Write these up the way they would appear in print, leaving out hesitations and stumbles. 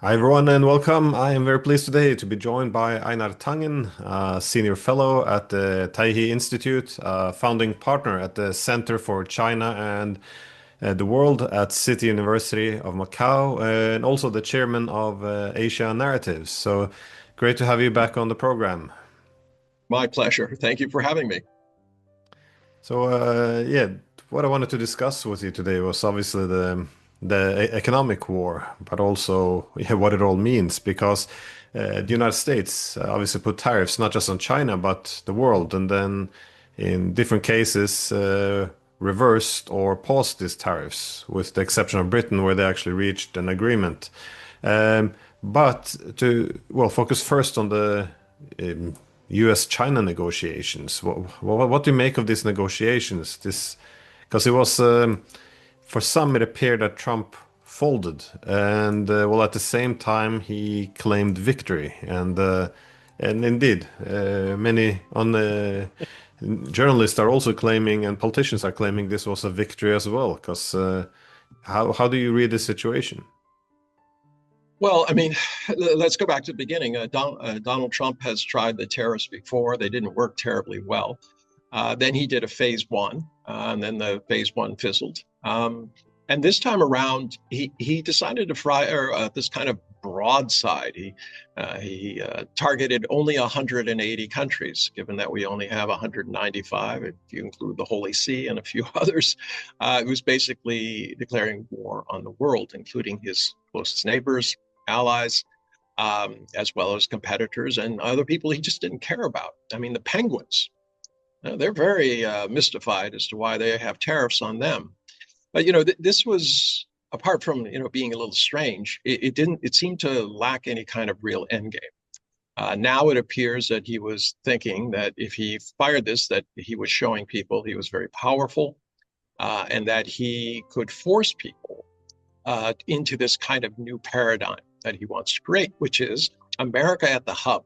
Hi everyone and welcome. I am very pleased today to be joined by Einar Tangen, Senior Fellow at the Teihe Institute, founding partner at the Center for China and the World at City University of Macau, and also the chairman of Asia Narratives. So great to have you back on the program. My pleasure. Thank you for having me. So yeah, what I wanted to discuss with you today was obviously the economic war, but also yeah, what it all means because the United States obviously put tariffs not just on China but the world, and then in different cases reversed or paused these tariffs, with the exception of Britain, where they actually reached an agreement. Um, but to focus first on the U.S.-China negotiations. What do you make of these negotiations? This because it was for some it appeared that Trump folded, and at the same time he claimed victory, and indeed many on the journalists are also claiming and politicians are claiming this was a victory as well. Because how do you read this situation? Well, I mean, let's go back to the beginning. Donald Trump has tried the tariffs before. They didn't work terribly well. Then he did a phase one, and then the phase one fizzled. And this time around, he decided to fire this kind of broadside. He targeted only 180 countries, given that we only have 195, if you include the Holy See and a few others. It was basically declaring war on the world, including his closest neighbors, allies, as well as competitors and other people he just didn't care about. I mean, the penguins, they're very mystified as to why they have tariffs on them. But this was, apart from being a little strange. It seemed to lack any kind of real end game. Now it appears that he was thinking that if he fired this, that he was showing people he was very powerful, and that he could force people into this kind of new paradigm that he wants to create, which is America at the hub.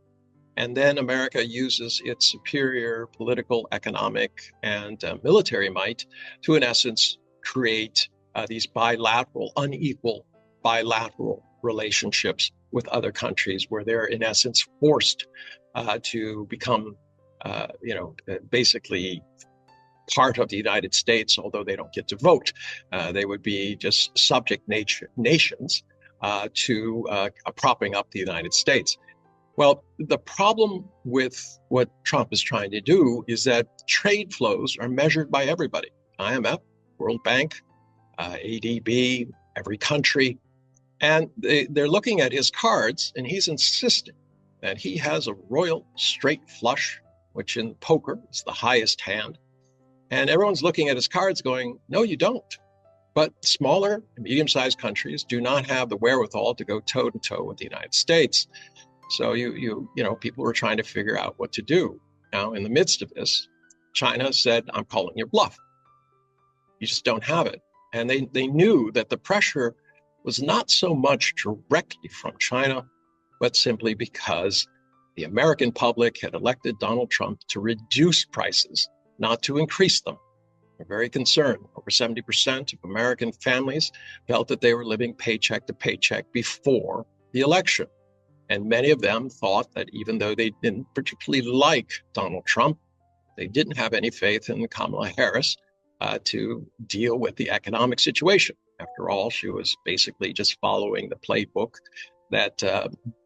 And then America uses its superior political, economic, and military might to, in essence, create these bilateral, unequal bilateral relationships with other countries where they're, in essence, forced to become, basically part of the United States, although they don't get to vote. They would be just subject nations to propping up the United States. Well, the problem with what Trump is trying to do is that trade flows are measured by everybody: IMF, World Bank, ADB, every country. And they're looking at his cards, and he's insisting that he has a royal straight flush, which in poker is the highest hand. And everyone's looking at his cards going, no, you don't. But smaller and medium-sized countries do not have the wherewithal to go toe-to-toe with the United States. So people were trying to figure out what to do. Now, in the midst of this, China said, I'm calling your bluff. You just don't have it. And they knew that the pressure was not so much directly from China, but simply because the American public had elected Donald Trump to reduce prices, not to increase them. They're very concerned. Over 70% of American families felt that they were living paycheck to paycheck before the election. And many of them thought that even though they didn't particularly like Donald Trump, they didn't have any faith in Kamala Harris to deal with the economic situation. After all, she was basically just following the playbook that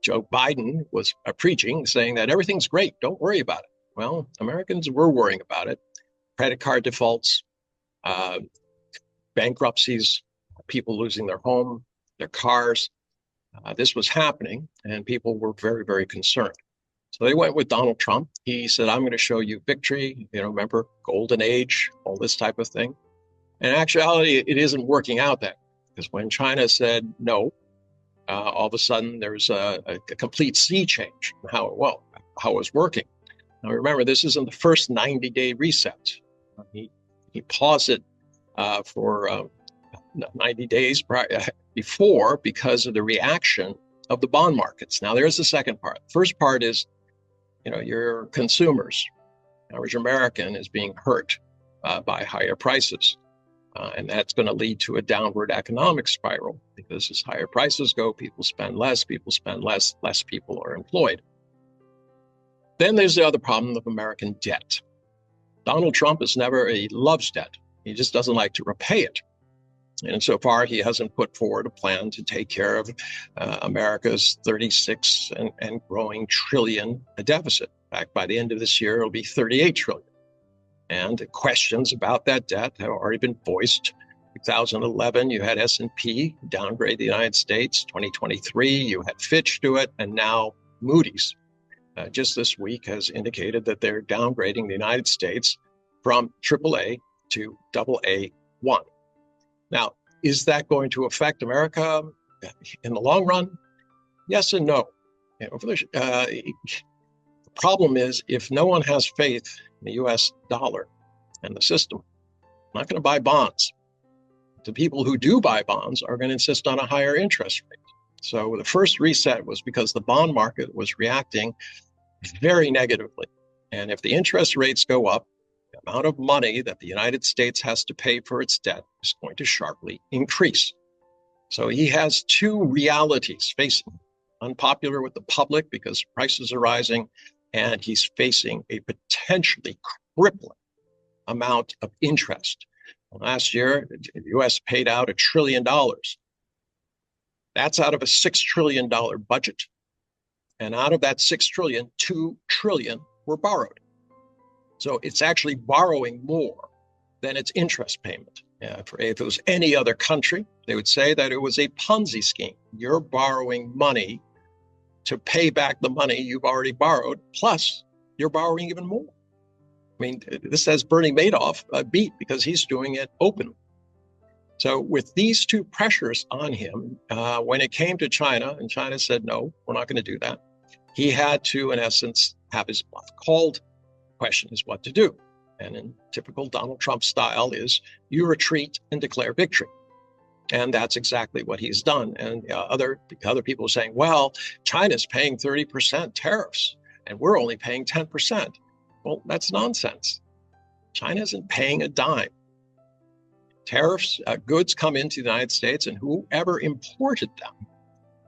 Joe Biden was preaching, saying that everything's great, don't worry about it. Well, Americans were worrying about it. Credit card defaults, bankruptcies, people losing their home, their cars. This was happening, and people were very, very concerned. So they went with Donald Trump. He said, I'm going to show you victory. Remember, golden age, all this type of thing. And in actuality, it isn't working out that, because when China said no, all of a sudden there's a complete sea change in how it was working. Now, remember, this isn't the first 90-day reset. He paused it for 90 days before because of the reaction of the bond markets. Now, there's the second part. The first part is, your consumers, average American, is being hurt by higher prices. And that's going to lead to a downward economic spiral, because as higher prices go, people spend less, less people are employed. Then there's the other problem of American debt. Donald Trump he loves debt. He just doesn't like to repay it. And so far, he hasn't put forward a plan to take care of America's 36 and growing trillion deficit. In fact, by the end of this year, it'll be 38 trillion. And questions about that debt have already been voiced. 2011, you had S&P downgrade the United States. 2023, you had Fitch do it, and now Moody's just this week has indicated that they're downgrading the United States from AAA to AA1. Now, is that going to affect America in the long run? Yes and no. The problem is, if no one has faith in the US dollar and the system, I'm not going to buy bonds. The people who do buy bonds are going to insist on a higher interest rate. So the first reset was because the bond market was reacting very negatively. And if the interest rates go up, the amount of money that the United States has to pay for its debt is going to sharply increase. So he has two realities facing him: unpopular with the public because prices are rising, and he's facing a potentially crippling amount of interest. Last year, the U.S. paid out $1 trillion. That's out of a $6 trillion budget. And out of that $6 trillion, $2 trillion were borrowed. So it's actually borrowing more than its interest payment. If it was any other country, they would say that it was a Ponzi scheme. You're borrowing money to pay back the money you've already borrowed, plus you're borrowing even more. I mean, this has Bernie Madoff beat because he's doing it openly. So with these two pressures on him, when it came to China, and China said, no, we're not going to do that, he had to, in essence, have his bluff called. Question is what to do. And in typical Donald Trump style is you retreat and declare victory. And that's exactly what he's done. And other people are saying, well, China's paying 30% tariffs and we're only paying 10%. Well, that's nonsense. China isn't paying a dime. Tariffs, goods come into the United States, and whoever imported them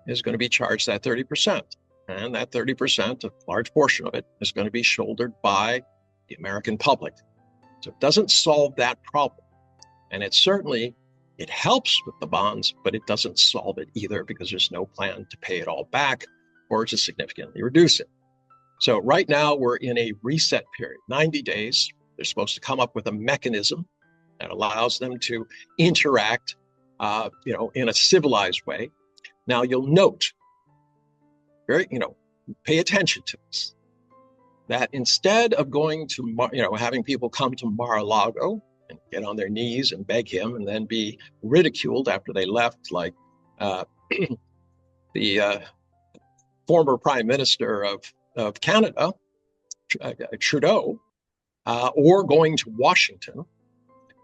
is going to be charged that 30%. And that 30%, a large portion of it, is going to be shouldered by the American public. So it doesn't solve that problem. And it helps with the bonds, but it doesn't solve it either, because there's no plan to pay it all back or to significantly reduce it. So right now we're in a reset period, 90 days. They're supposed to come up with a mechanism that allows them to interact, in a civilized way. Now you'll note, pay attention to this, that instead of going to, having people come to Mar-a-Lago and get on their knees and beg him and then be ridiculed after they left, like the former Prime Minister of Canada, Trudeau, or going to Washington,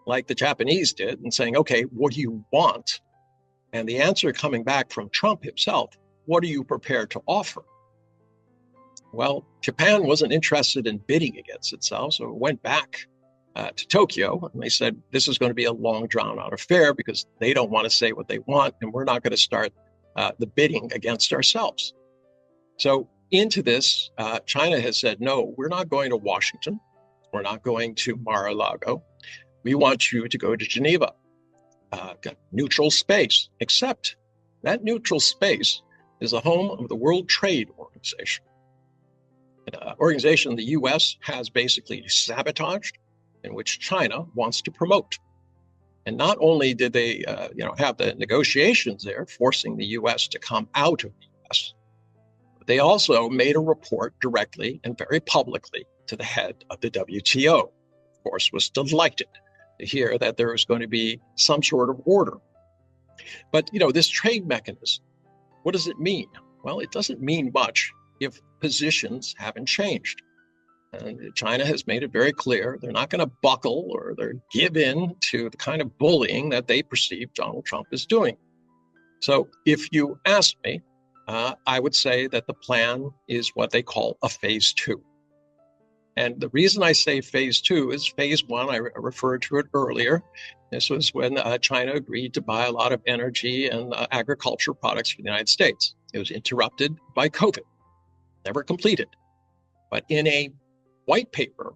like the Japanese did, and saying, okay, what do you want? And the answer coming back from Trump himself, what are you prepared to offer? Well, Japan wasn't interested in bidding against itself, so it went back to Tokyo, and they said, this is going to be a long, drawn-out affair because they don't want to say what they want, and we're not going to start the bidding against ourselves. So into this, China has said, no, we're not going to Washington. We're not going to Mar-a-Lago. We want you to go to Geneva, neutral space, except that neutral space is the home of the World Trade Organization. An organization the U.S. has basically sabotaged, in which China wants to promote. And not only did they have the negotiations there, forcing the U.S. to come out of the U.S., but they also made a report directly and very publicly to the head of the WTO. Of course, was delighted to hear that there was going to be some sort of order. But, this trade mechanism, what does it mean? Well, it doesn't mean much if positions haven't changed. And China has made it very clear they're not going to buckle or they're give in to the kind of bullying that they perceive Donald Trump is doing. So if you ask me, I would say that the plan is what they call a phase two. And the reason I say phase two is phase one, I referred to it earlier, This was when China agreed to buy a lot of energy and agriculture products from the United States. It was interrupted by COVID, never completed. But in a white paper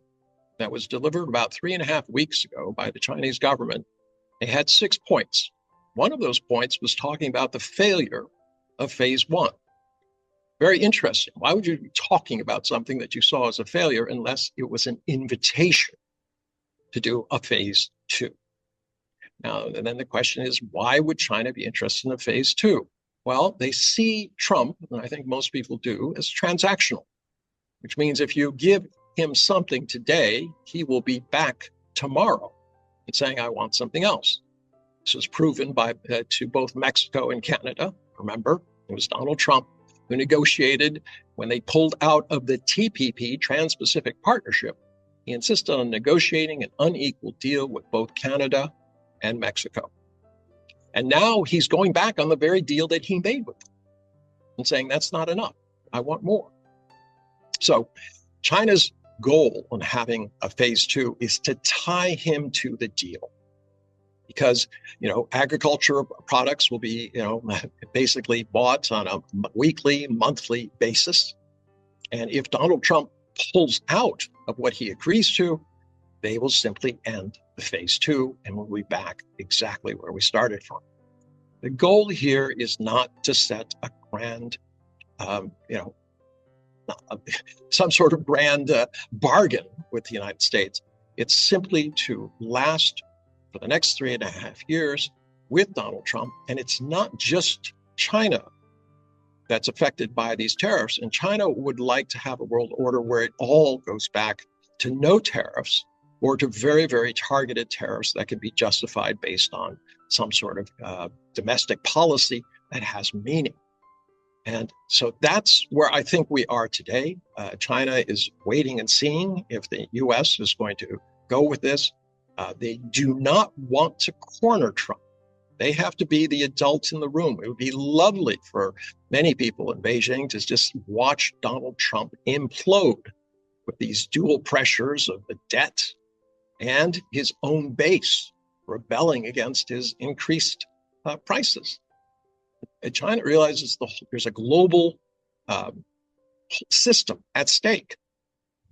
that was delivered about 3.5 weeks ago by the Chinese government, they had 6 points. One of those points was talking about the failure of phase one. Very interesting. Why would you be talking about something that you saw as a failure unless it was an invitation to do a phase two? Now, and then the question is, why would China be interested in a phase two? Well, they see Trump, and I think most people do, as transactional, which means if you give him something today, he will be back tomorrow and saying, I want something else. This was proven by to both Mexico and Canada. Remember, it was Donald Trump who negotiated when they pulled out of the TPP, Trans-Pacific Partnership. He insisted on negotiating an unequal deal with both Canada and Mexico. And now he's going back on the very deal that he made with them and saying, that's not enough. I want more. So China's goal on having a phase two is to tie him to the deal. Because, agriculture products will be, basically bought on a weekly, monthly basis. And if Donald Trump pulls out of what he agrees to, they will simply end the phase two and we'll be back exactly where we started from. The goal here is not to set a grand, some sort of grand bargain with the United States. It's simply to last for the next 3.5 years with Donald Trump. And it's not just China that's affected by these tariffs. And China would like to have a world order where it all goes back to no tariffs or to very, very targeted tariffs that can be justified based on some sort of domestic policy that has meaning. And so that's where I think we are today. China is waiting and seeing if the US is going to go with this. They do not want to corner Trump. They have to be the adults in the room. It would be lovely for many people in Beijing to just watch Donald Trump implode with these dual pressures of the debt and his own base rebelling against his increased prices. And China realizes there's a global system at stake.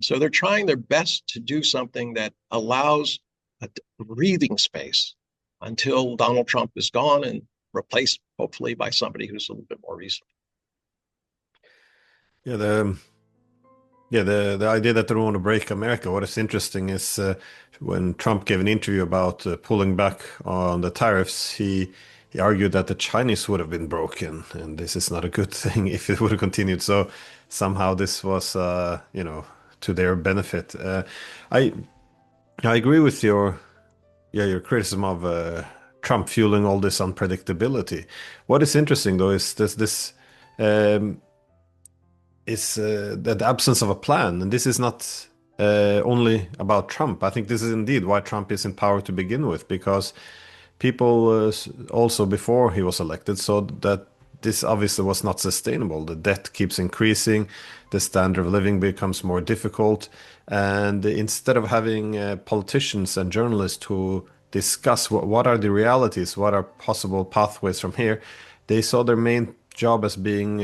So they're trying their best to do something that allows a breathing space until Donald Trump is gone and replaced, hopefully, by somebody who's a little bit more reasonable. The idea that they want to break America. What is interesting is when Trump gave an interview about pulling back on the tariffs, he argued that the Chinese would have been broken, and this is not a good thing if it would have continued. So somehow this was, to their benefit. I agree with your criticism of Trump fueling all this unpredictability. What is interesting though is the absence of a plan, and this is not only about Trump. I think this is indeed why Trump is in power to begin with, because people also before he was elected saw that this obviously was not sustainable. The debt keeps increasing, the standard of living becomes more difficult, and instead of having politicians and journalists who discuss what are the realities, what are possible pathways from here, they saw their main job as being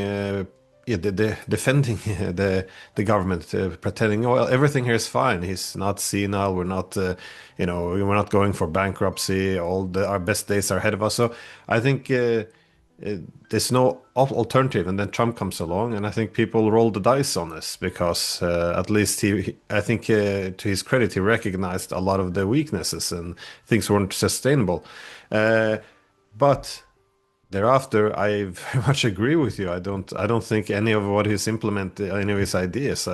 defending the government, pretending, oh, well, everything here is fine. He's not senile. We're not, we're not going for bankruptcy. Our best days are ahead of us. So I think there's no alternative. And then Trump comes along, and I think people roll the dice on this because at least I think to his credit, he recognized a lot of the weaknesses and things weren't sustainable. But thereafter, I very much agree with you. I don't think any of what he's implemented, any of his ideas,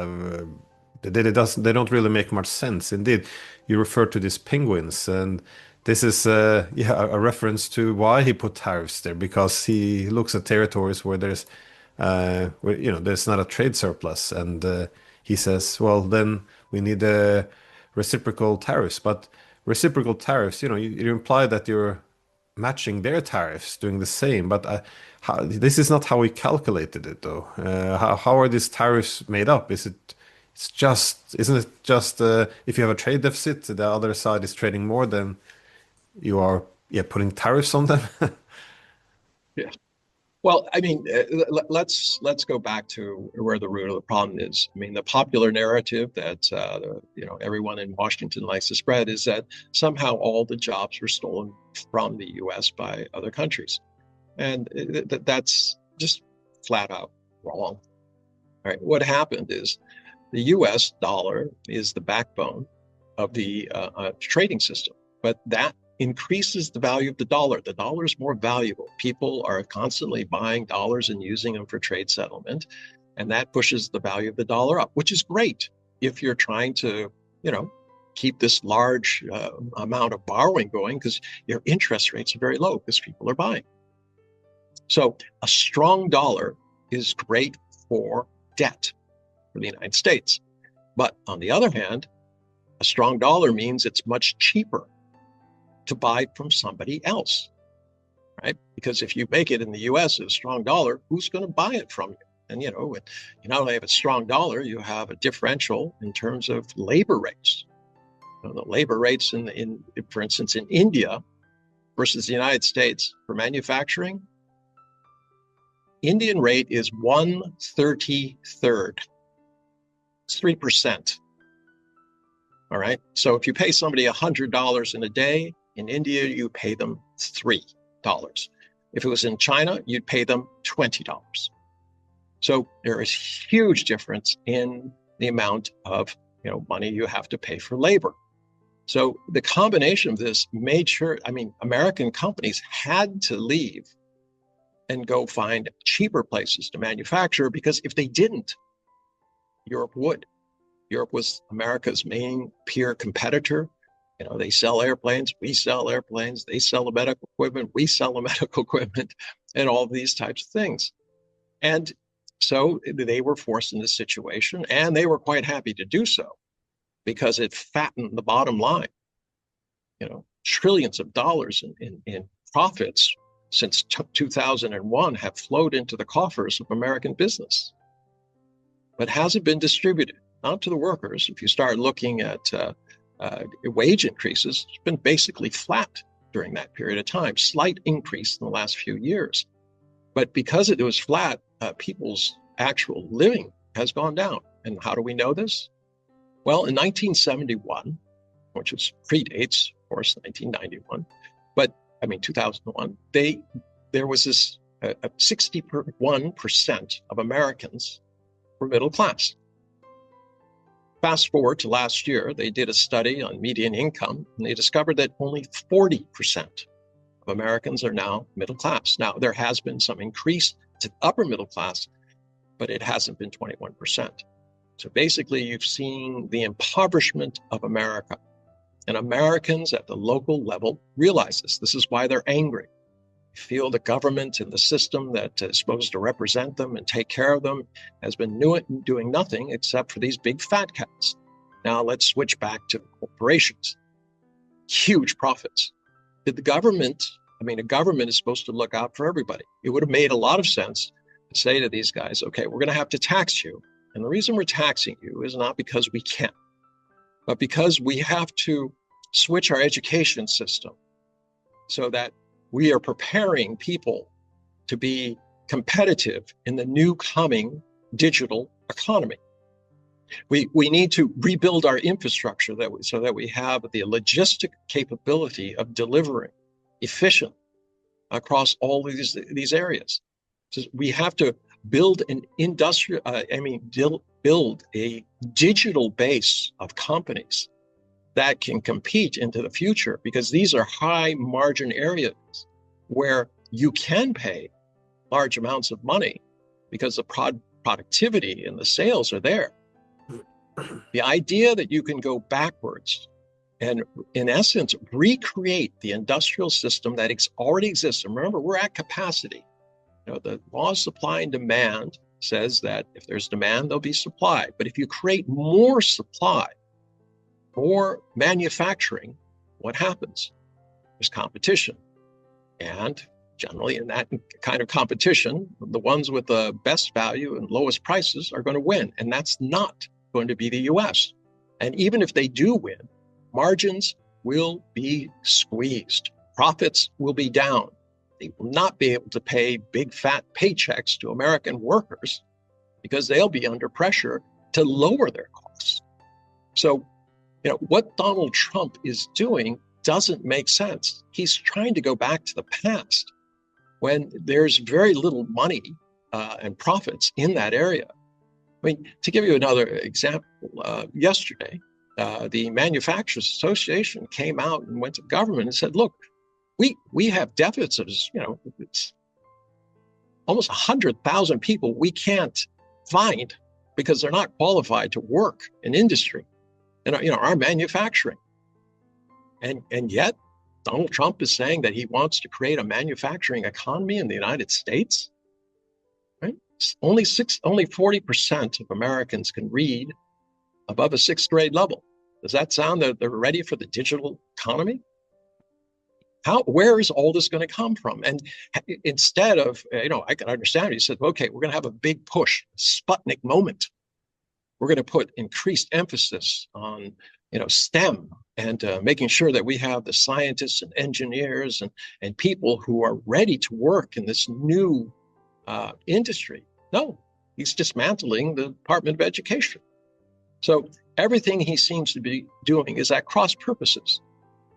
they don't really make much sense. Indeed, you refer to these penguins, and this is a reference to why he put tariffs there, because he looks at territories where there's there's not a trade surplus, and he says, well, then we need reciprocal tariffs. But reciprocal tariffs, you imply that you're matching their tariffs, doing the same. But this is not how we calculated it, though. How are these tariffs made up? Isn't it just if you have a trade deficit, the other side is trading more, then you are, yeah, putting tariffs on them. Yeah. Well, I mean, let's go back to where the root of the problem is. I mean, the popular narrative that everyone in Washington likes to spread is that somehow all the jobs were stolen from the U.S. by other countries, and that's just flat out wrong. All right, what happened is the U.S. dollar is the backbone of the trading system, but that increases the value of the dollar. The dollar is more valuable. People are constantly buying dollars and using them for trade settlement, and that pushes the value of the dollar up, which is great if you're trying to, keep this large amount of borrowing going, because your interest rates are very low because people are buying. So a strong dollar is great for debt for the United States. But on the other hand, a strong dollar means it's much cheaper to buy from somebody else, right? Because if you make it in the US at a strong dollar, who's going to buy it from you? And, you not only have a strong dollar, you have a differential in terms of labor rates. The labor rates for instance, in India versus the United States for manufacturing, Indian rate is 1/33rd. It's 3%. All right. So if you pay somebody $100 in a day, in India, you pay them $3. If it was in China, you'd pay them $20. So there is huge difference in the amount of money you have to pay for labor. So the combination of this made sure, American companies had to leave and go find cheaper places to manufacture, because if they didn't, Europe would. Europe was America's main peer competitor. They sell airplanes, we sell airplanes, they sell the medical equipment, we sell the medical equipment, and all of these types of things. And so they were forced in this situation, and they were quite happy to do so because it fattened the bottom line. Trillions of dollars in profits since 2001 have flowed into the coffers of American business. But has it been distributed? Not to the workers. If you start looking at wage increases, it's been basically flat during that period of time, slight increase in the last few years. But because it was flat, people's actual living has gone down. And how do we know this? Well, in 1971, which predates, of course, 1991, but 2001, there was this 61% of Americans were middle class. Fast forward to last year, they did a study on median income, and they discovered that only 40% of Americans are now middle class. Now, there has been some increase to upper middle class, but it hasn't been 21%. So basically, you've seen the impoverishment of America. And Americans at the local level realize this. This is why they're angry. They feel the government and the system that is supposed to represent them and take care of them has been doing nothing except for these big fat cats. Now let's switch back to corporations. Huge profits. Did the government, a government is supposed to look out for everybody. It would have made a lot of sense to say to these guys, okay, we're going to have to tax you. And the reason we're taxing you is not because we can, but because we have to switch our education system so that we are preparing people to be competitive in the new coming digital economy. We need to rebuild our infrastructure so that we have the logistic capability of delivering efficiently across all these areas. So we have to build an build a digital base of companies that can compete into the future, because these are high margin areas where you can pay large amounts of money because the productivity and the sales are there. The idea that you can go backwards and, in essence, recreate the industrial system that already exists. And remember, we're at capacity. The law of supply and demand says that if there's demand, there'll be supply. But if you create more supply, more manufacturing, what happens? There's competition. And generally in that kind of competition, the ones with the best value and lowest prices are going to win. And that's not going to be the US. And even if they do win, margins will be squeezed. Profits will be down. They will not be able to pay big fat paychecks to American workers because they'll be under pressure to lower their costs. So, what Donald Trump is doing doesn't make sense. He's trying to go back to the past when there's very little money and profits in that area. I mean, to give you another example, yesterday, the Manufacturers Association came out and went to government and said, look, we have deficits, it's almost 100,000 people we can't find because they're not qualified to work in industry and our manufacturing. And yet Donald Trump is saying that he wants to create a manufacturing economy in the United States. Right? Only 40% of Americans can read above a sixth grade level. Does that sound that they're ready for the digital economy? Where is all this going to come from? And instead of, I can understand, he said, okay, we're going to have a big push, Sputnik moment. We're going to put increased emphasis on, STEM and making sure that we have the scientists and engineers and people who are ready to work in this new industry. No, he's dismantling the Department of Education. So everything he seems to be doing is at cross purposes.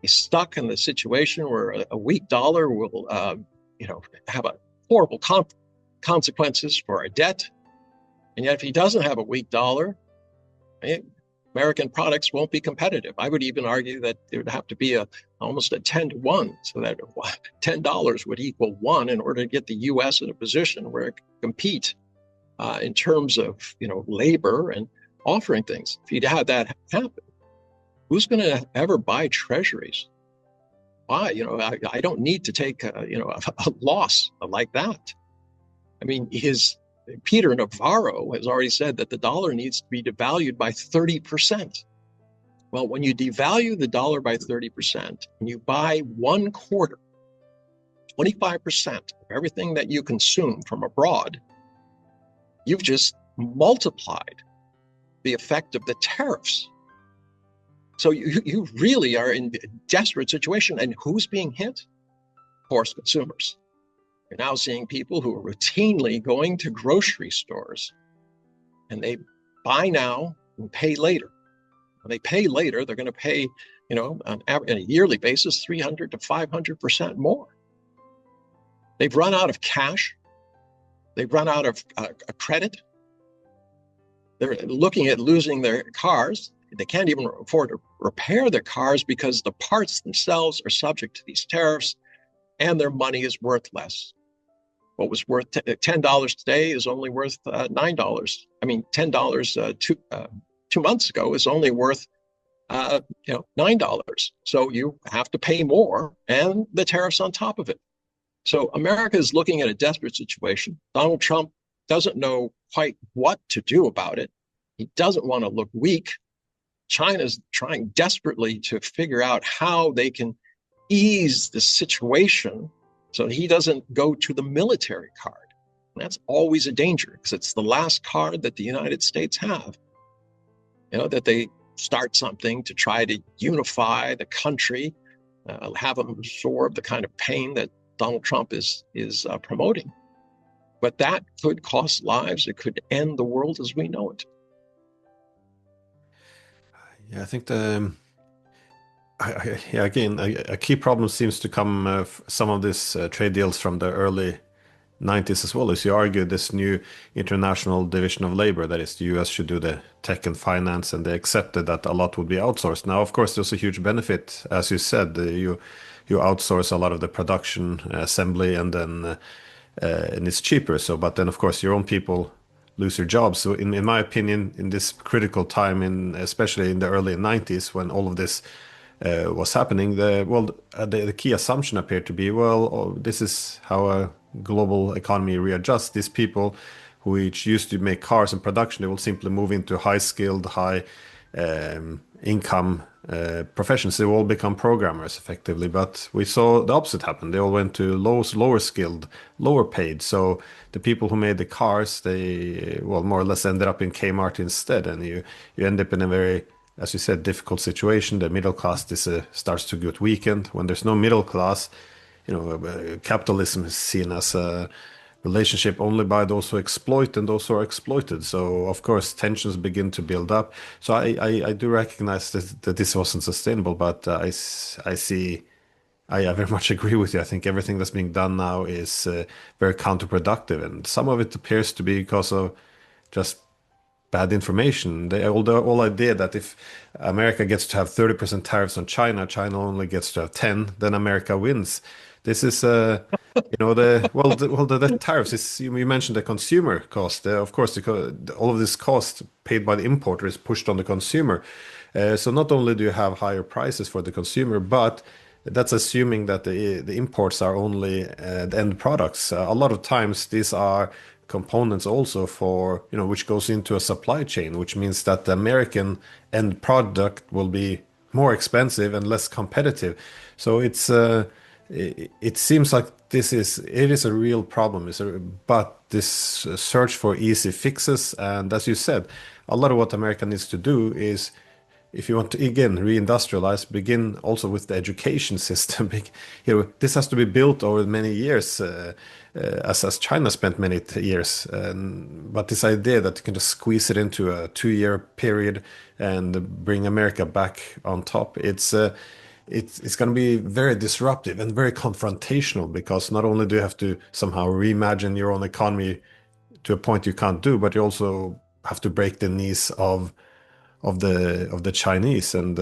He's stuck in the situation where a weak dollar will, have a horrible consequences for our debt. And yet, if he doesn't have a weak dollar, American products won't be competitive. I would even argue that there would have to be almost a 10 to 1, so that $10 would equal 1 in order to get the U.S. in a position where it can compete in terms of labor and offering things. If you'd had that happen, who's going to ever buy treasuries? Why? I don't need to take a loss like that. I mean, Peter Navarro has already said that the dollar needs to be devalued by 30%. Well, when you devalue the dollar by 30% and you buy 1/4, 25% of everything that you consume from abroad, you've just multiplied the effect of the tariffs. So you really are in a desperate situation. And who's being hit? Of course, consumers. You're now seeing people who are routinely going to grocery stores and they buy now and pay later. When they pay later, they're going to pay, on a yearly basis, 300 to 500% more. They've run out of cash. They've run out of credit. They're looking at losing their cars. They can't even afford to repair their cars because the parts themselves are subject to these tariffs and their money is worth less. What was worth $10 today is only worth $9. I mean, $10 two months ago is only worth $9. So you have to pay more and the tariffs on top of it. So America is looking at a desperate situation. Donald Trump doesn't know quite what to do about it. He doesn't want to look weak. China's trying desperately to figure out how they can ease the situation so he doesn't go to the military card. And that's always a danger because it's the last card that the United States have. That they start something to try to unify the country, have them absorb the kind of pain that Donald Trump is promoting. But that could cost lives. It could end the world as we know it. Yeah, I think again, a key problem seems to come some of these trade deals from the early 90s as well. As you argue, this new international division of labor, that is, the US should do the tech and finance, and they accepted that a lot would be outsourced. Now, of course, there's a huge benefit, as you said, you outsource a lot of the production, assembly, and then and it's cheaper. So, but then, of course, your own people lose their jobs. So, in my opinion, in this critical time, especially in the early 90s, when all of this was happening, the key assumption appeared to be, this is how a global economy readjusts. These people who each used to make cars and production, they will simply move into high-skilled, high income professions. They will all become programmers effectively. But we saw the opposite happen. They all went to lower skilled, lower paid. So the people who made the cars, they more or less ended up in Kmart instead, and you end up in a very as you said, difficult situation. The middle class starts to get weakened. When there's no middle class, capitalism is seen as a relationship only by those who exploit and those who are exploited. So of course tensions begin to build up. So I do recognize that this wasn't sustainable, but I very much agree with you. I think everything that's being done now is very counterproductive, and some of it appears to be because of just bad information. The whole idea that if America gets to have 30% tariffs on China, China only gets to have 10, then America wins. This is, the tariffs is, you mentioned the consumer cost. Of course, all of this cost paid by the importer is pushed on the consumer. So not only do you have higher prices for the consumer, but that's assuming that the imports are only the end products. A lot of times these are components also for, which goes into a supply chain, which means that the American end product will be more expensive and less competitive. So it seems like it is a real problem. But this search for easy fixes, and as you said, a lot of what America needs to do is, if you want to again reindustrialize, begin also with the education system. This has to be built over many years, as China spent many years. But this idea that you can just squeeze it into a 2-year period and bring America back on top, it's going to be very disruptive and very confrontational, because not only do you have to somehow reimagine your own economy to a point you can't do, but you also have to break the knees of the Chinese, and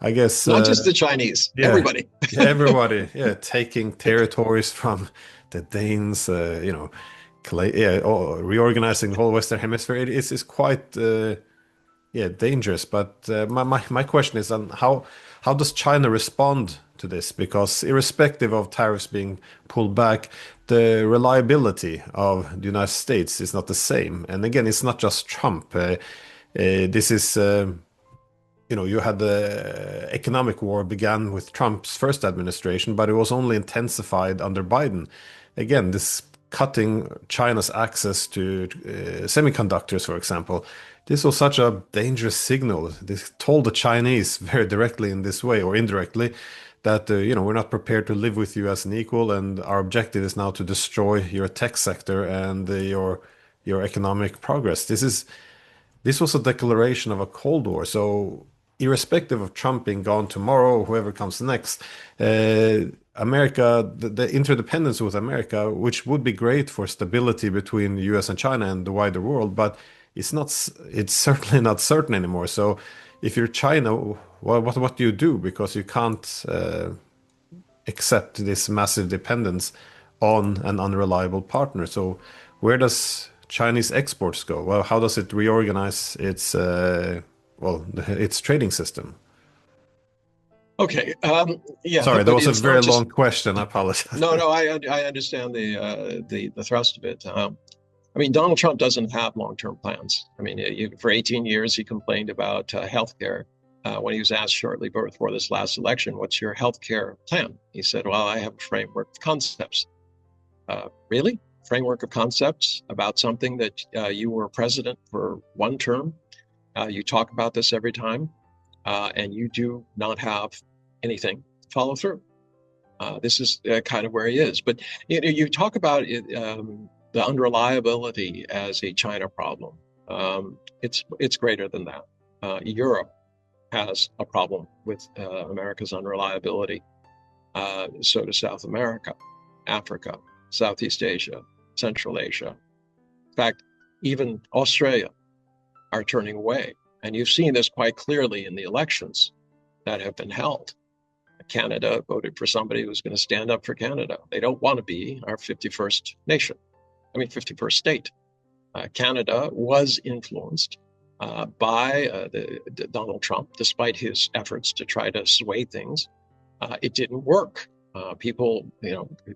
I guess Not just the Chinese, yeah, everybody. yeah, everybody, yeah, taking territories from the Danes, reorganizing the whole Western Hemisphere. It's quite dangerous. But my question is on how does China respond to this? Because irrespective of tariffs being pulled back, the reliability of the United States is not the same. And again, it's not just Trump. This is, you had the economic war began with Trump's first administration, but it was only intensified under Biden. Again, this cutting China's access to semiconductors, for example, this was such a dangerous signal. This told the Chinese very directly in this way or indirectly that, we're not prepared to live with you as an equal, and our objective is now to destroy your tech sector and your economic progress. This was a declaration of a Cold War. So, irrespective of Trump being gone tomorrow, or whoever comes next, America, the interdependence with America, which would be great for stability between the US and China and the wider world, but it's certainly not certain anymore. So, if you're China, what do you do? Because you can't accept this massive dependence on an unreliable partner. So, where does Chinese exports go? Well, how does it reorganize its trading system? Okay. Sorry, that but was a it's not very just. long question. I apologize. No. I understand the thrust of it. I mean, Donald Trump doesn't have long-term plans. I mean, for 18 years, he complained about healthcare. When he was asked shortly before this last election, "What's your healthcare plan?" He said, "Well, I have a framework of concepts." Really? Framework of concepts about something that you were president for one term? You talk about this every time, and you do not have anything to follow through. This is kind of where he is. But you talk about it, the unreliability as a China problem. It's greater than that. Europe has a problem with America's unreliability. So does South America, Africa, Southeast Asia, Central Asia. In fact, even Australia are turning away. And you've seen this quite clearly in the elections that have been held. Canada voted for somebody who's going to stand up for Canada. They don't want to be our 51st nation. 51st state. Canada was influenced by Donald Trump, despite his efforts to try to sway things. It didn't work. People,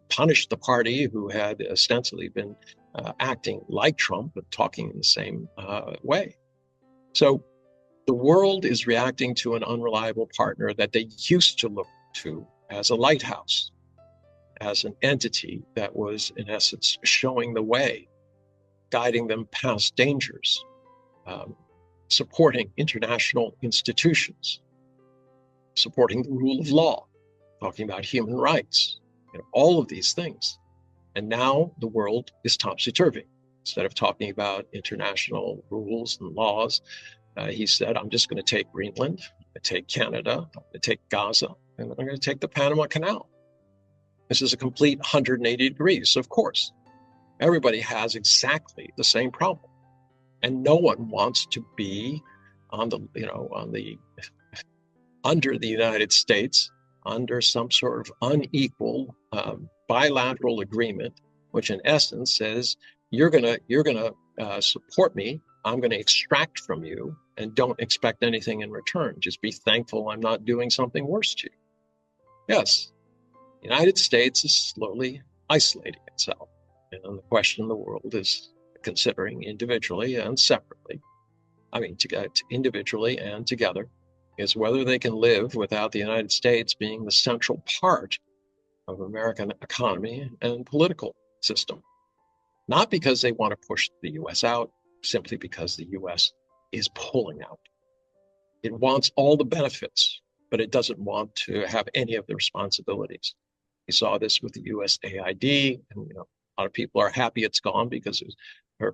punished the party who had ostensibly been acting like Trump, but talking in the same way. So the world is reacting to an unreliable partner that they used to look to as a lighthouse, as an entity that was, in essence, showing the way, guiding them past dangers. supporting international institutions, supporting the rule of law, talking about human rights, all of these things. And now the world is topsy-turvy. Instead of talking about international rules and laws, he said, I'm just going to take Greenland, I'm going to take Canada, I'm going to take Gaza, and I'm going to take the Panama Canal. This is a complete 180 degrees, of course. Everybody has exactly the same problem. And no one wants to be under the United States, under some sort of unequal bilateral agreement, which in essence says, you're gonna support me, I'm gonna extract from you, and don't expect anything in return. Just be thankful I'm not doing something worse to you. Yes, the United States is slowly isolating itself. And the question the world is considering individually and separately, individually and together, is whether they can live without the United States being the central part of American economy and political system. Not because they want to push the US out, simply because the US is pulling out. It wants all the benefits, but it doesn't want to have any of the responsibilities. We saw this with the USAID, and a lot of people are happy it's gone because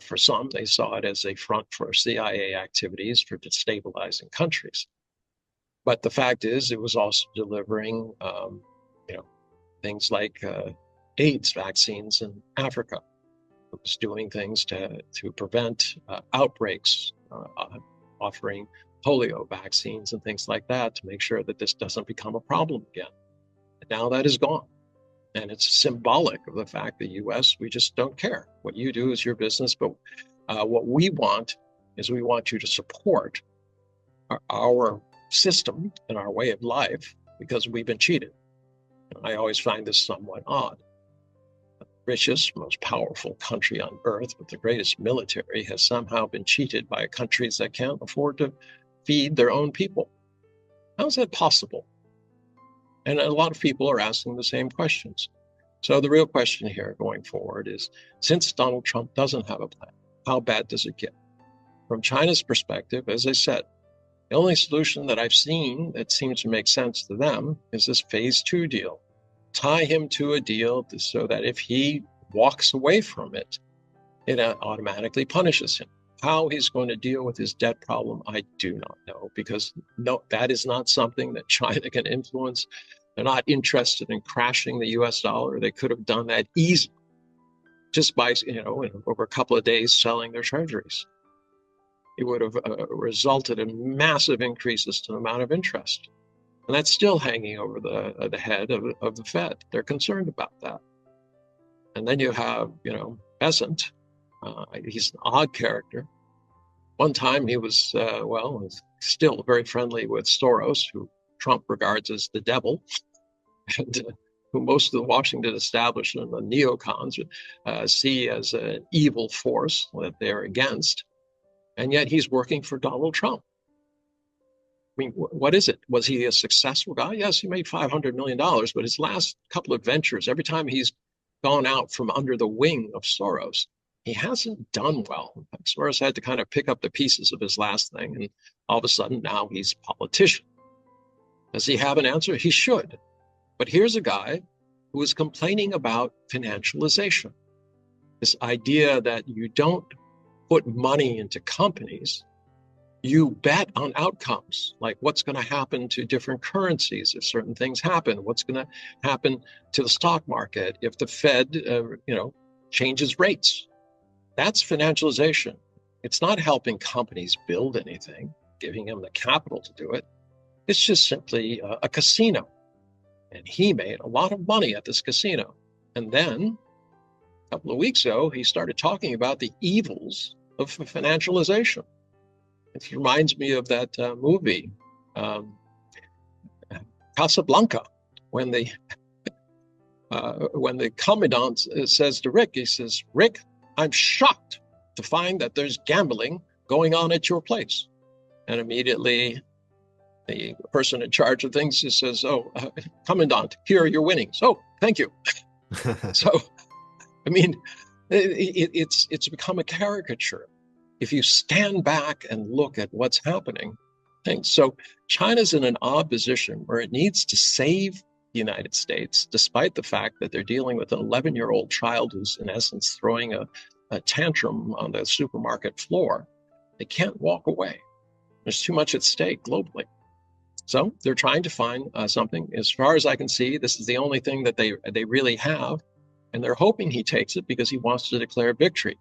for some, they saw it as a front for CIA activities for destabilizing countries. But the fact is, it was also delivering, things like AIDS vaccines in Africa. It was doing things to prevent outbreaks, offering polio vaccines and things like that to make sure that this doesn't become a problem again. And now that is gone. And it's symbolic of the fact that US, we just don't care. What you do is your business, but what we want is we want you to support our system and our way of life because we've been cheated. And I always find this somewhat odd. The richest, most powerful country on earth with the greatest military has somehow been cheated by countries that can't afford to feed their own people. How is that possible? And a lot of people are asking the same questions. So the real question here going forward is, since Donald Trump doesn't have a plan, how bad does it get? From China's perspective, as I said, the only solution that I've seen that seems to make sense to them is this phase 2 deal. Tie him to a deal so that if he walks away from it, it automatically punishes him. How he's going to deal with his debt problem, I do not know, because no, that is not something that China can influence. They're not interested in crashing the US dollar. They could have done that easily just by, over a couple of days selling their treasuries. It would have resulted in massive increases to the amount of interest. And that's still hanging over the head of the Fed. They're concerned about that. And then you have, Besant. He's an odd character. One time he was, still very friendly with Soros, who Trump regards as the devil, and who most of the Washington establishment, the neocons, see as an evil force that they're against. And yet he's working for Donald Trump. I mean, what is it? Was he a successful guy? Yes, he made $500 million, but his last couple of ventures, every time he's gone out from under the wing of Soros, he hasn't done well. In fact, Soros had to kind of pick up the pieces of his last thing, and all of a sudden now he's a politician. Does he have an answer? He should. But here's a guy who is complaining about financialization. This idea that you don't put money into companies, you bet on outcomes, like what's going to happen to different currencies if certain things happen, what's going to happen to the stock market if the Fed, changes rates. That's financialization. It's not helping companies build anything, giving them the capital to do it. It's just simply a casino. And he made a lot of money at this casino. And then a couple of weeks ago, he started talking about the evils of financialization. It reminds me of that movie, Casablanca, when the commandant says to Rick, he says, "Rick, I'm shocked to find that there's gambling going on at your place." And immediately the person in charge of things just says, "Oh, Commandant, here are your winnings." "Oh, thank you." So, I mean, it's become a caricature. if you stand back and look at what's happening, things. So China's in an odd position where it needs to save the United States, despite the fact that they're dealing with an 11-year-old child who's in essence throwing a tantrum on the supermarket floor. They can't walk away. There's too much at stake globally. So they're trying to find something. As far as I can see, this is the only thing that they really have. And they're hoping he takes it because he wants to declare victory.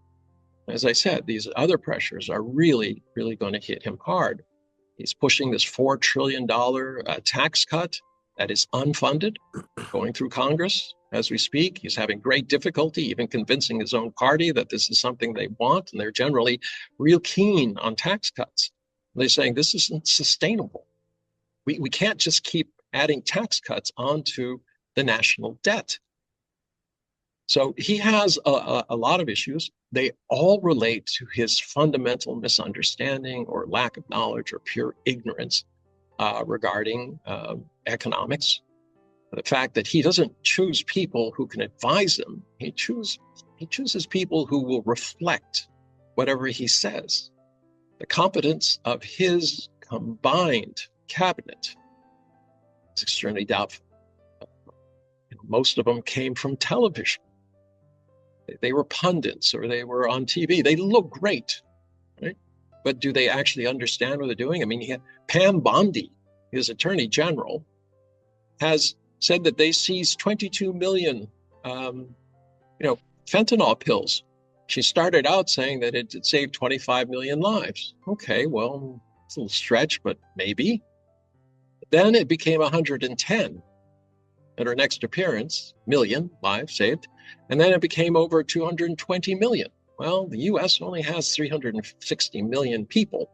As I said, these other pressures are really, really going to hit him hard. He's pushing this $4 trillion tax cut that is unfunded, going through Congress as we speak. He's having great difficulty even convincing his own party that this is something they want, and they're generally real keen on tax cuts. They're saying this isn't sustainable. We can't just keep adding tax cuts onto the national debt. So he has a lot of issues. They all relate to his fundamental misunderstanding or lack of knowledge or pure ignorance regarding economics. The fact that he doesn't choose people who can advise him. He chooses people who will reflect whatever he says. The competence of his combined cabinet is extremely doubtful. Most of them came from television. They were pundits or they were on TV. They look great, right? But do they actually understand what they're doing? I mean, Pam Bondi, his attorney general, has said that they seized 22 million, fentanyl pills. She started out saying that it saved 25 million lives. Okay, well, it's a little stretch, but maybe. Then it became 110 at her next appearance, million lives saved. And then it became over 220 million. Well, the US only has 360 million people.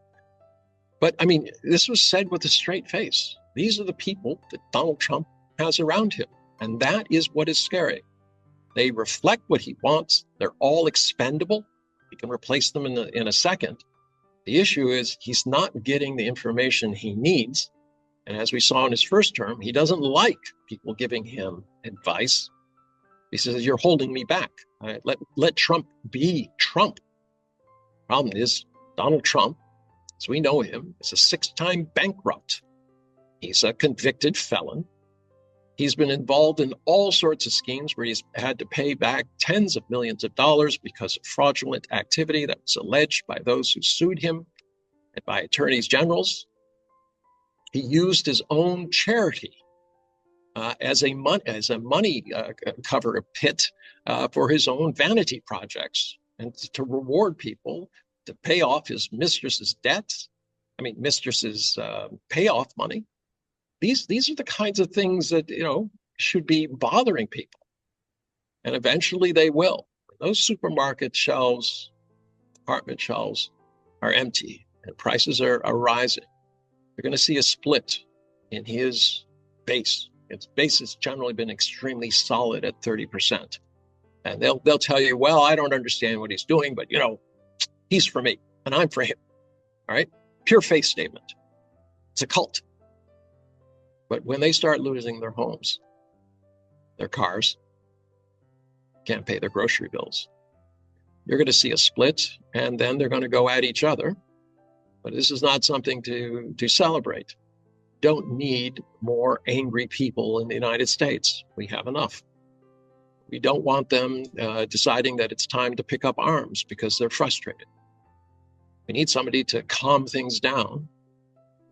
But I mean, this was said with a straight face. These are the people that Donald Trump has around him. And that is what is scary. They reflect what he wants. They're all expendable. He can replace them in a second. The issue is he's not getting the information he needs. And as we saw in his first term, he doesn't like people giving him advice. He says, you're holding me back. Right? Let Trump be Trump. Problem is, Donald Trump, as we know him, is a 6-time bankrupt. He's a convicted felon. He's been involved in all sorts of schemes where he's had to pay back tens of millions of dollars because of fraudulent activity that was alleged by those who sued him and by attorneys generals. He used his own charity as a money cover pit for his own vanity projects and to reward people to pay off his mistress's debts. I mean, mistress's payoff money. These are the kinds of things that, should be bothering people. And eventually they will. Those supermarket shelves, department shelves are empty and prices are rising. You're going to see a split in his base. Its base has generally been extremely solid at 30%. And they'll tell you, well, I don't understand what he's doing, but, he's for me and I'm for him. All right? Pure faith statement. It's a cult. But when they start losing their homes, their cars, can't pay their grocery bills, you're going to see a split, and then they're going to go at each other. But this is not something to celebrate. Don't need more angry people in the United States. We have enough. We don't want them deciding that it's time to pick up arms because they're frustrated. We need somebody to calm things down.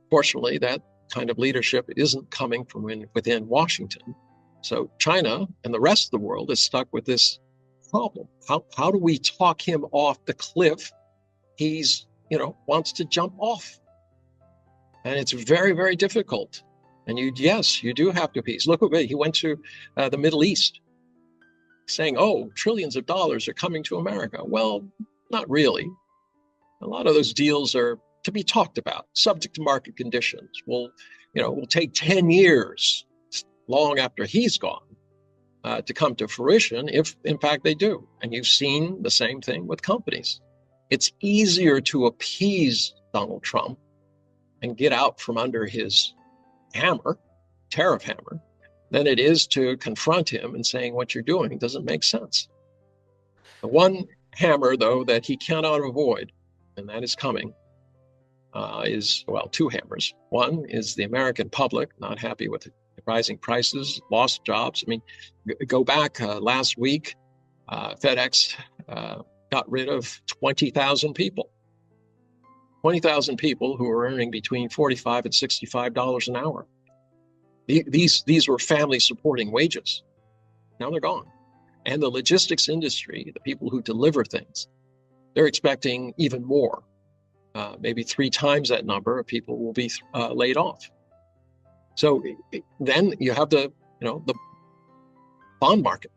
Fortunately, that kind of leadership isn't coming from within Washington. So China and the rest of the world is stuck with this problem. How do we talk him off the cliff he's, wants to jump off? And it's very, very difficult. And you do have to appease. Look at he went to the Middle East saying, trillions of dollars are coming to America. Well, not really. A lot of those deals are to be talked about, subject to market conditions. Will take 10 years, long after he's gone, to come to fruition, if in fact they do. And you've seen the same thing with companies. It's easier to appease Donald Trump and get out from under his tariff hammer, than it is to confront him and saying what you're doing doesn't make sense. The one hammer, though, that he cannot avoid, and that is coming, is, well, two hammers. One is the American public not happy with rising prices, lost jobs. I mean, go back last week, FedEx got rid of 20,000 people. 20,000 people who were earning between $45 and $65 an hour. These were family supporting wages. Now they're gone. And the logistics industry, the people who deliver things, they're expecting even more. Maybe 3 times that number of people will be laid off. So then you have the bond market.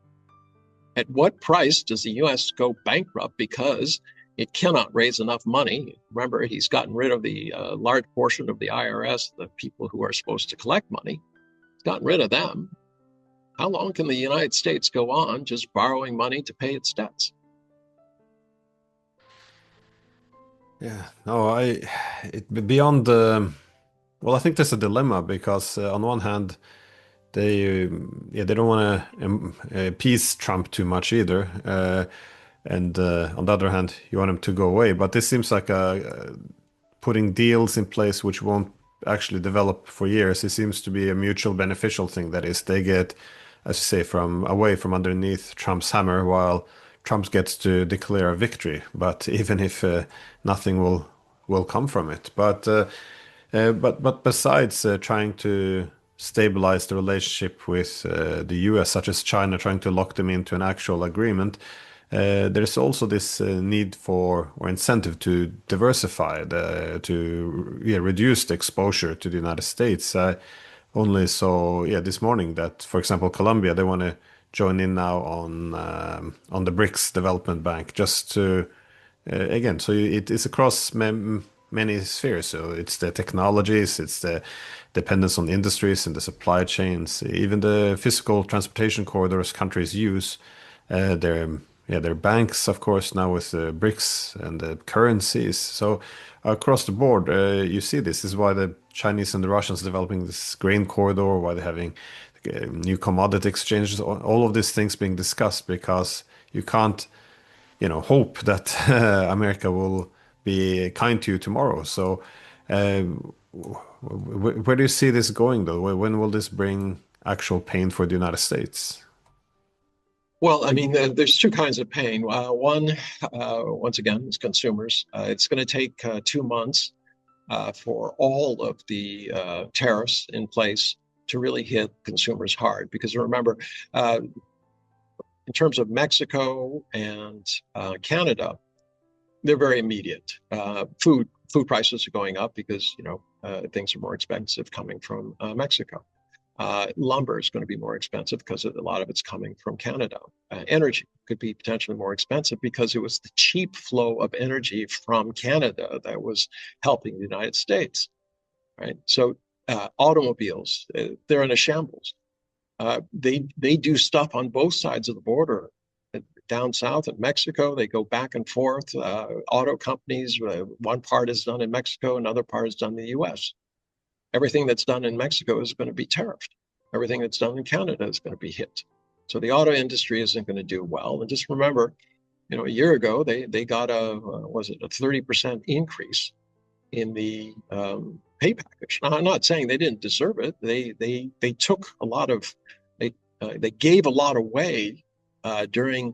At what price does the U.S. go bankrupt because it cannot raise enough money? Remember, he's gotten rid of the large portion of the IRS, the people who are supposed to collect money. He's gotten rid of them. How long can the United States go on just borrowing money to pay its debts? Yeah, no, beyond the, well, I think there's a dilemma because on one hand, they don't want to appease Trump too much either, and on the other hand, you want him to go away. But this seems like putting deals in place which won't actually develop for years. It seems to be a mutual beneficial thing. That is, they get, as you say, from away from underneath Trump's hammer, while Trump gets to declare a victory. But even if nothing will come from it, but besides trying to stabilize the relationship with the US, such as China trying to lock them into an actual agreement, there's also this need for or incentive to diversify, to reduce the exposure to the United States. Only saw this morning that, for example, Colombia, they want to join in now on the BRICS Development Bank, just to again. So it is across many spheres. So it's the technologies, it's the dependence on industries and the supply chains, even the physical transportation corridors countries use. Their banks, of course, now with the BRICS and the currencies. So across the board, you see this. This is why the Chinese and the Russians developing this grain corridor, why they're having new commodity exchanges, all of these things being discussed, because you can't, hope that America will be kind to you tomorrow. So where do you see this going, though? When will this bring actual pain for the United States? Well, I mean, there's two kinds of pain. One, once again, is consumers. It's going to take 2 months for all of the tariffs in place to really hit consumers hard. Because remember, in terms of Mexico and Canada, they're very immediate. Food prices are going up because things are more expensive coming from Mexico. Lumber is going to be more expensive because a lot of it's coming from Canada. Energy could be potentially more expensive because it was the cheap flow of energy from Canada that was helping the United States, right? So automobiles, they're in a shambles. They do stuff on both sides of the border. Down south in Mexico, they go back and forth. Auto companies, one part is done in Mexico, another part is done in the US. Everything that's done in Mexico is going to be tariffed. Everything that's done in Canada is going to be hit. So the auto industry isn't going to do well. And just remember, a year ago, they got a 30% increase in the pay package. Now, I'm not saying they didn't deserve it. They took a lot of, they gave a lot away during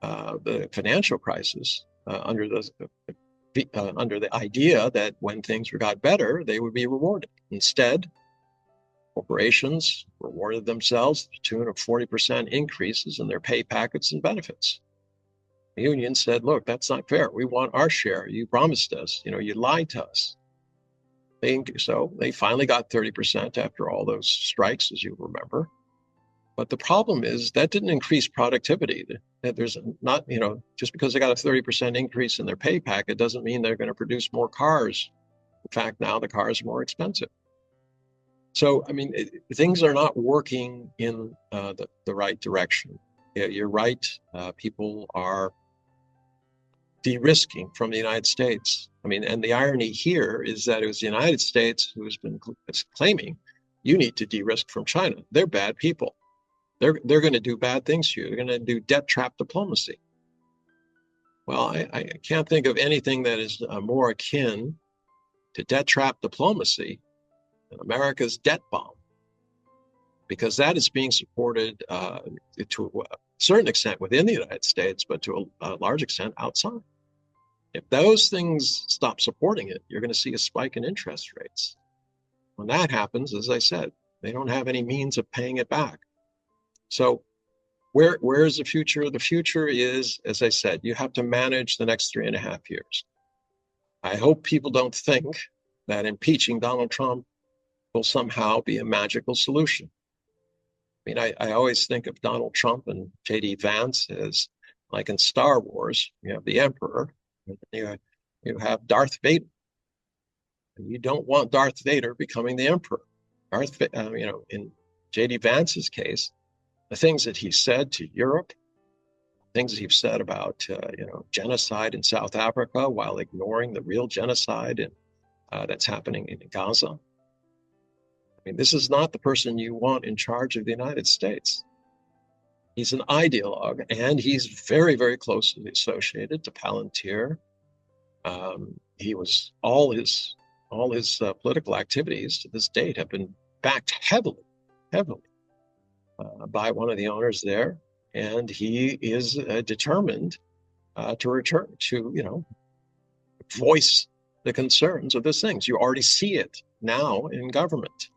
the financial crisis under the idea that when things got better, they would be rewarded. Instead, corporations rewarded themselves to the tune of 40% increases in their pay packets and benefits. The union said, look, that's not fair. We want our share. You promised us, you lied to us. So they finally got 30% after all those strikes, as you remember. But the problem is that didn't increase productivity. That there's not, just because they got a 30% increase in their pay packet doesn't mean they're going to produce more cars. In fact, now the cars are more expensive. So, I mean, things are not working in the right direction. You're right. People are de-risking from the United States. I mean, and the irony here is that it was the United States who has been claiming you need to de-risk from China. They're bad people. They're going to do bad things to you. They're going to do debt trap diplomacy. Well, I can't think of anything that is more akin to debt trap diplomacy than America's debt bomb, because that is being supported to a certain extent within the United States, but to a large extent outside. If those things stop supporting it, you're going to see a spike in interest rates. When that happens, as I said, they don't have any means of paying it back. So where is the future? The future is, as I said, you have to manage the next 3.5 years. I hope people don't think that impeaching Donald Trump will somehow be a magical solution. I mean, I always think of Donald Trump and J.D. Vance as like in Star Wars, you have the Emperor, and you have Darth Vader. And you don't want Darth Vader becoming the Emperor. In J.D. Vance's case, the things that he said to Europe, things he's said about genocide in South Africa while ignoring the real genocide that's happening in Gaza. I mean, this is not the person you want in charge of the United States. He's an ideologue, and he's very, very closely associated to Palantir. He was all his political activities to this date have been backed heavily by one of the owners there, and he is determined to return to voice the concerns of those things. You already see it now in government.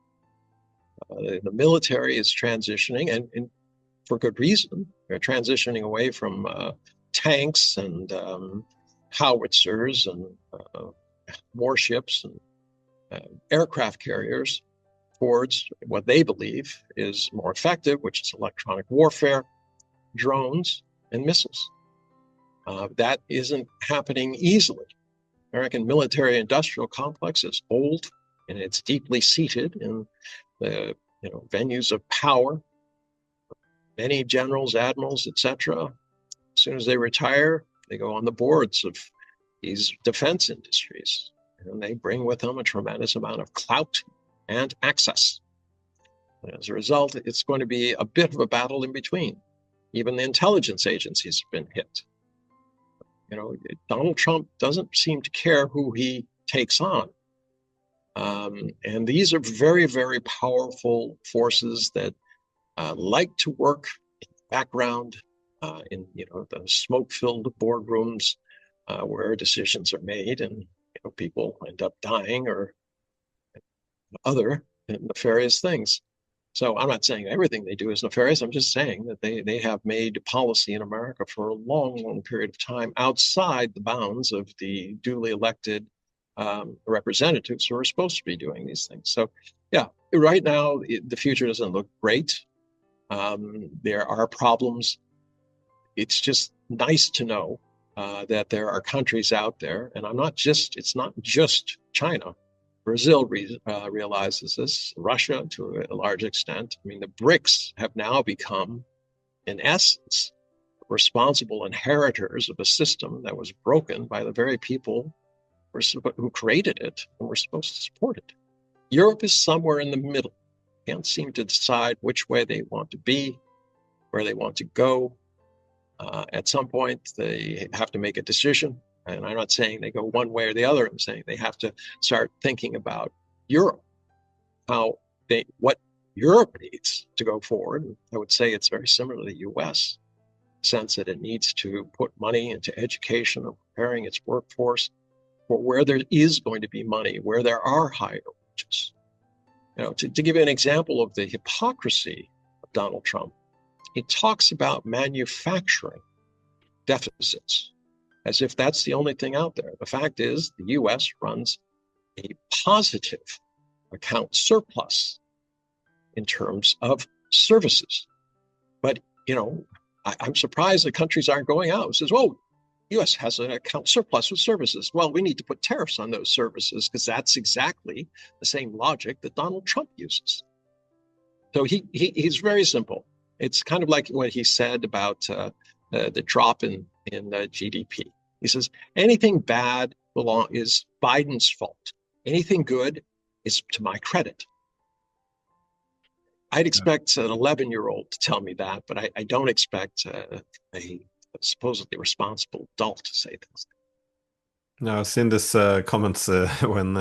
The military is transitioning, and for good reason. They're transitioning away from tanks and howitzers and warships and aircraft carriers towards what they believe is more effective, which is electronic warfare, drones, and missiles. That isn't happening easily. American military-industrial complex is old, and it's deeply seated in the venues of power. Many generals, admirals, etc., as soon as they retire, they go on the boards of these defense industries, and they bring with them a tremendous amount of clout and access. And as a result, it's going to be a bit of a battle in between. Even the intelligence agencies have been hit. Donald Trump doesn't seem to care who he takes on. And these are very, very powerful forces that like to work in the background, in the smoke-filled boardrooms where decisions are made, and people end up dying or other nefarious things. So I'm not saying everything they do is nefarious. I'm just saying that they have made policy in America for a long, long period of time outside the bounds of the duly elected representatives who are supposed to be doing these things. So yeah, right now the future doesn't look great. There are problems. It's just nice to know that there are countries out there, and it's not just China. Brazil realizes this, Russia to a large extent. I mean, the BRICS have now become, in essence, responsible inheritors of a system that was broken by the very people who created it and were supposed to support it. Europe is somewhere in the middle. Can't seem to decide which way they want to be, where they want to go. At some point, they have to make a decision. And I'm not saying they go one way or the other. I'm saying they have to start thinking about Europe, what Europe needs to go forward. And I would say it's very similar to the US, in the sense that it needs to put money into education and preparing its workforce for where there is going to be money, where there are higher wages. To give you an example of the hypocrisy of Donald Trump, he talks about manufacturing deficits as if that's the only thing out there. The fact is, the US runs a positive account surplus in terms of services. But, I'm surprised that countries aren't going out and says, well, US has an account surplus with services. Well, we need to put tariffs on those services because that's exactly the same logic that Donald Trump uses. So he's very simple. It's kind of like what he said about the drop in GDP. He says, anything bad is Biden's fault. Anything good is to my credit. I'd expect an 11-year-old to tell me that, but I don't expect a supposedly responsible adult to say things. Now, I've seen this comments when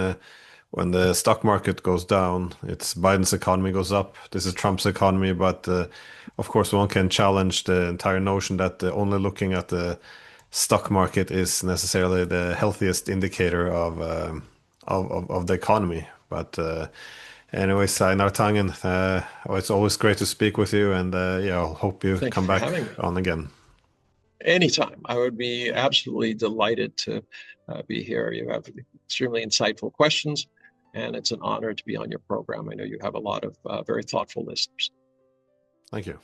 the stock market goes down, it's Biden's economy goes up. This is Trump's economy, but of course, one can challenge the entire notion that only looking at the stock market is necessarily the healthiest indicator of the economy. But anyways, Einar Tangen, it's always great to speak with you, and yeah, I'll hope you Thank you come for back having me. on again. Anytime. I would be absolutely delighted to be here. You have extremely insightful questions, and it's an honor to be on your program. I know you have a lot of very thoughtful listeners. Thank you.